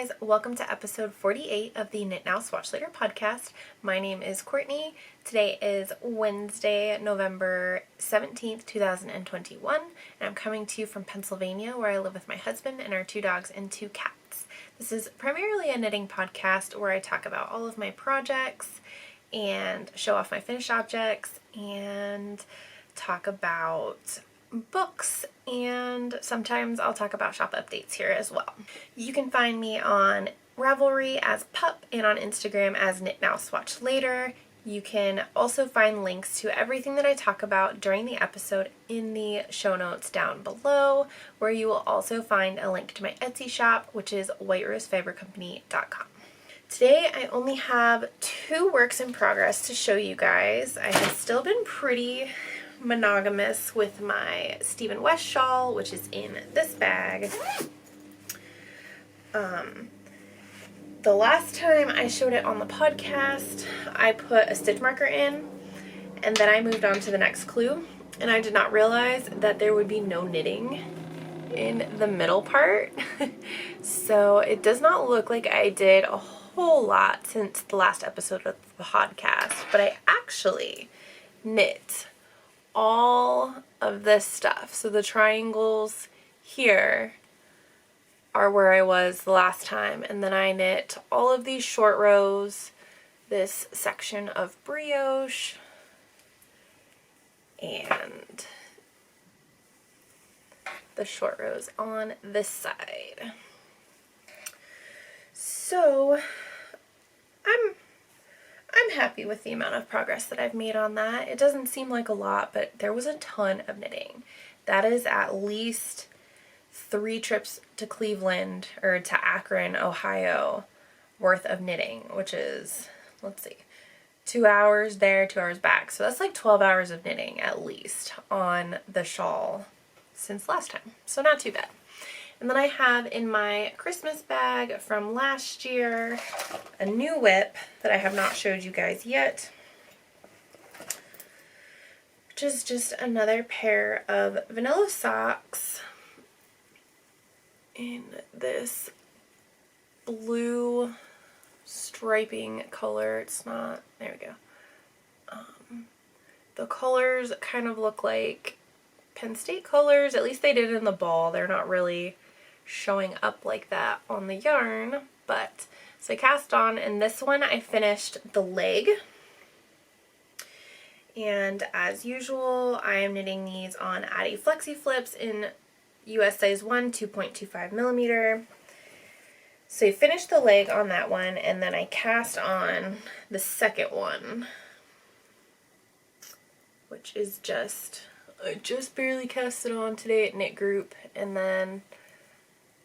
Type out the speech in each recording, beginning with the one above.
guys, welcome to episode 48 of the Knit Now Swatch Later podcast. My name is Courtney. Today is Wednesday, November 17th, 2021, and I'm coming to you from Pennsylvania, where I live with my husband and our 2 dogs and 2 cats. This is primarily a knitting podcast where I talk about all of my projects and show off my finished objects and talk about books, and sometimes I'll talk about shop updates here as well. You can find me on Ravelry as Pup and on Instagram as Knit Now Swatch Later. You can also find links to everything that I talk about during the episode in the show notes down below, where you will also find a link to my Etsy shop, which is whiterosefabriccompany.com. Today I only have 2 works in progress to show you guys. I have still been pretty monogamous with my Stephen West shawl, which is in this bag. The last time I showed it on the podcast, I put a stitch marker in, and then I moved on to the next clue, and I did not realize that there would be no knitting in the middle part. So it does not look like I did a whole lot since the last episode of the podcast, but I actually knit all of this stuff. So the triangles here are where I was the last time, and then I knit all of these short rows, this section of brioche, and the short rows on this side. So I'm happy with the amount of progress that I've made on that. It doesn't seem like a lot, but there was a ton of knitting. That is at least 3 trips to Cleveland, or to Akron, Ohio worth of knitting, which is, let's see, 2 hours there, 2 hours back. So that's like 12 hours of knitting at least on the shawl since last time. So not too bad. And then I have in my Christmas bag from last year a new whip that I have not showed you guys yet, which is just another pair of vanilla socks in this blue striping color. It's not, there we go. The colors kind of look like Penn State colors, at least they did in the ball. They're not really showing up like that on the yarn, but so I cast on, and this one I finished the leg, and as usual I am knitting these on Addi Flexi Flips in US size 1 2.25 millimeter. So I finished the leg on that one, and then I cast on the second one, which is I just barely cast it on today at Knit Group, and then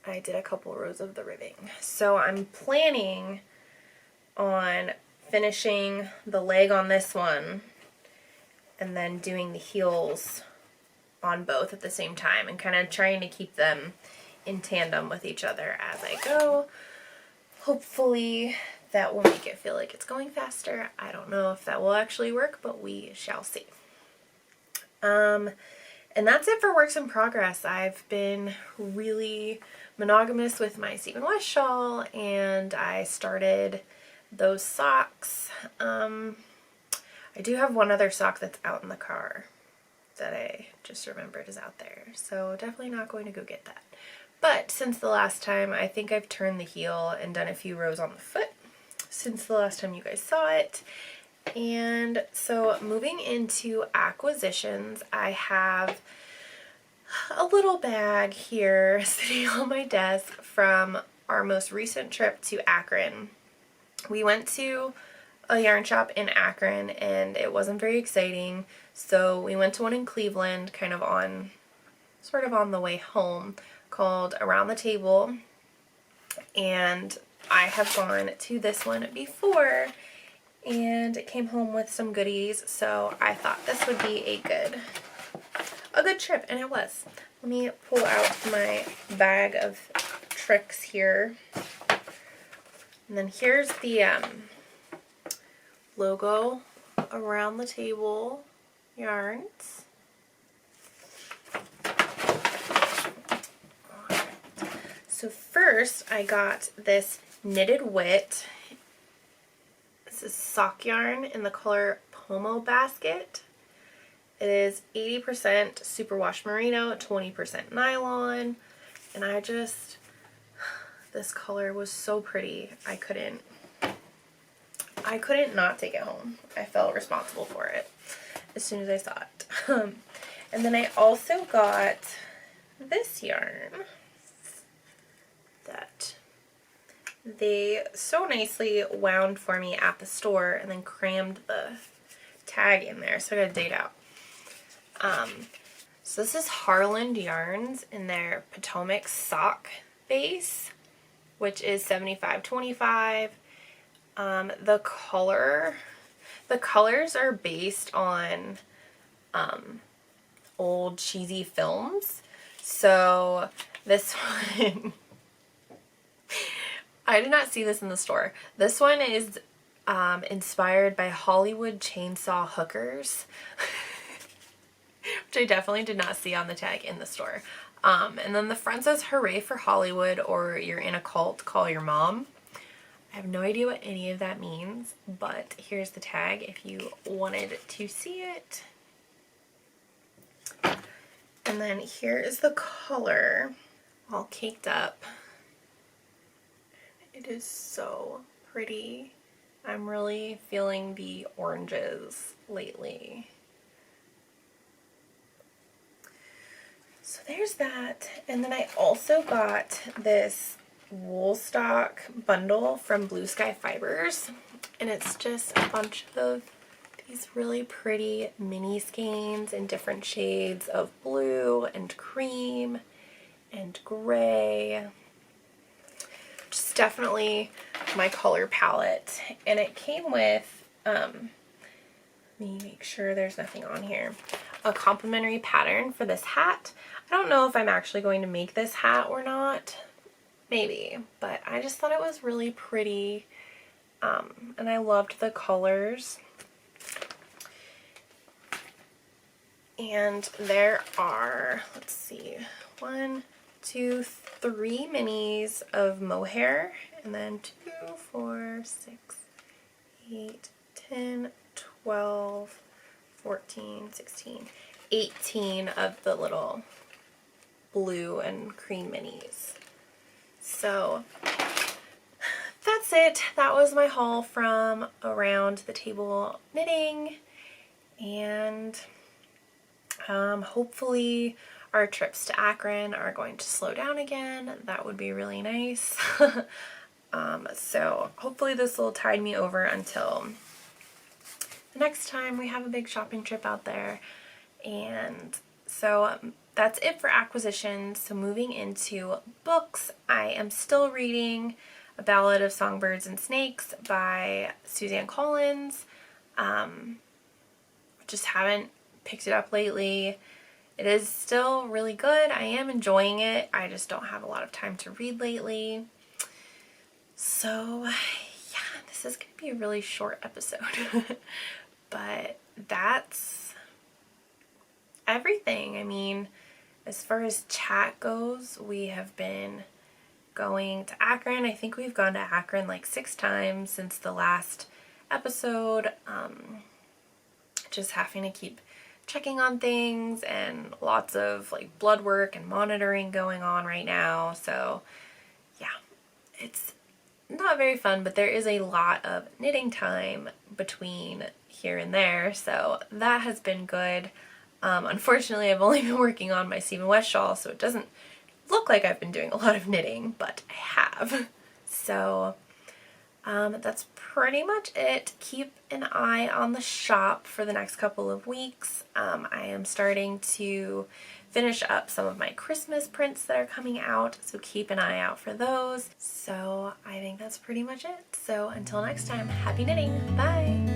I did a couple rows of the ribbing. So I'm planning on finishing the leg on this one and then doing the heels on both at the same time, and kind of trying to keep them in tandem with each other as I go. Hopefully that will make it feel like it's going faster. I don't know if that will actually work, but we shall see. And that's it for works in progress. I've been really monogamous with my Stephen West shawl, and I started those socks. I do have one other sock that's out in the car that I just remembered is out there, so definitely not going to go get that. But since the last time, I think I've turned the heel and done a few rows on the foot since the last time you guys saw it. And so moving into acquisitions, I have a little bag here sitting on my desk from our most recent trip to Akron. We went to a yarn shop in Akron, and it wasn't very exciting, so we went to one in Cleveland kind of on the way home, called Around the Table, and I have gone to this one before and came home with some goodies, so I thought this would be a good trip, and it was. Let me pull out my bag of tricks here, and then here's the logo Around the Table yarns. So first I got this Knitted Wit. This is sock yarn in the color Pomo Basket. It is 80% superwash merino, 20% nylon, and this color was so pretty. I couldn't not take it home. I felt responsible for it as soon as I saw it. And then I also got this yarn that they so nicely wound for me at the store and then crammed the tag in there, so I gotta dig it out. So this is Harland Yarns in their Potomac sock base, which is 75/25. The colors are based on old cheesy films. So this one I did not see this in the store. This one is inspired by Hollywood chainsaw hookers, which I definitely did not see on the tag in the store. And then the front says, "Hooray for Hollywood," or "You're in a cult, call your mom." I have no idea what any of that means, but here's the tag if you wanted to see it. And then here is the color, all caked up. It is so pretty. I'm really feeling the oranges lately. So there's that. And then I also got this wool stock bundle from Blue Sky Fibers, and it's just a bunch of these really pretty mini skeins in different shades of blue and cream and gray. Just definitely my color palette. And it came with, let me make sure there's nothing on here, a complimentary pattern for this hat. I don't know if I'm actually going to make this hat or not. Maybe, but I just thought it was really pretty, and I loved the colors. And there are, let's see, 1, 2, 3 minis of mohair, and then 2, 4, 6, 8, 10, 12, 14, 16, 18 of the little blue and cream minis. So that's it. That was my haul from Around the Table Knitting, and hopefully our trips to Akron are going to slow down again. That would be really nice. So hopefully this will tide me over until the next time we have a big shopping trip out there. And so that's it for acquisitions. So moving into books, I am still reading A Ballad of Songbirds and Snakes by Suzanne Collins. Just haven't picked it up lately. It is still really good. I am enjoying it. I just don't have a lot of time to read lately. So yeah, this is going to be a really short episode. But that's everything. I mean, as far as chat goes, we have been going to Akron. I think we've gone to Akron like 6 times since the last episode. Just having to keep checking on things, and lots of like blood work and monitoring going on right now. So yeah, it's not very fun, but there is a lot of knitting time between here and there. So that has been good. Unfortunately, I've only been working on my Stephen West shawl, so it doesn't look like I've been doing a lot of knitting, but I have. So that's pretty much it. Keep an eye on the shop for the next couple of weeks. I am starting to finish up some of my Christmas prints that are coming out, so keep an eye out for those. So I think that's pretty much it. So until next time, happy knitting. Bye!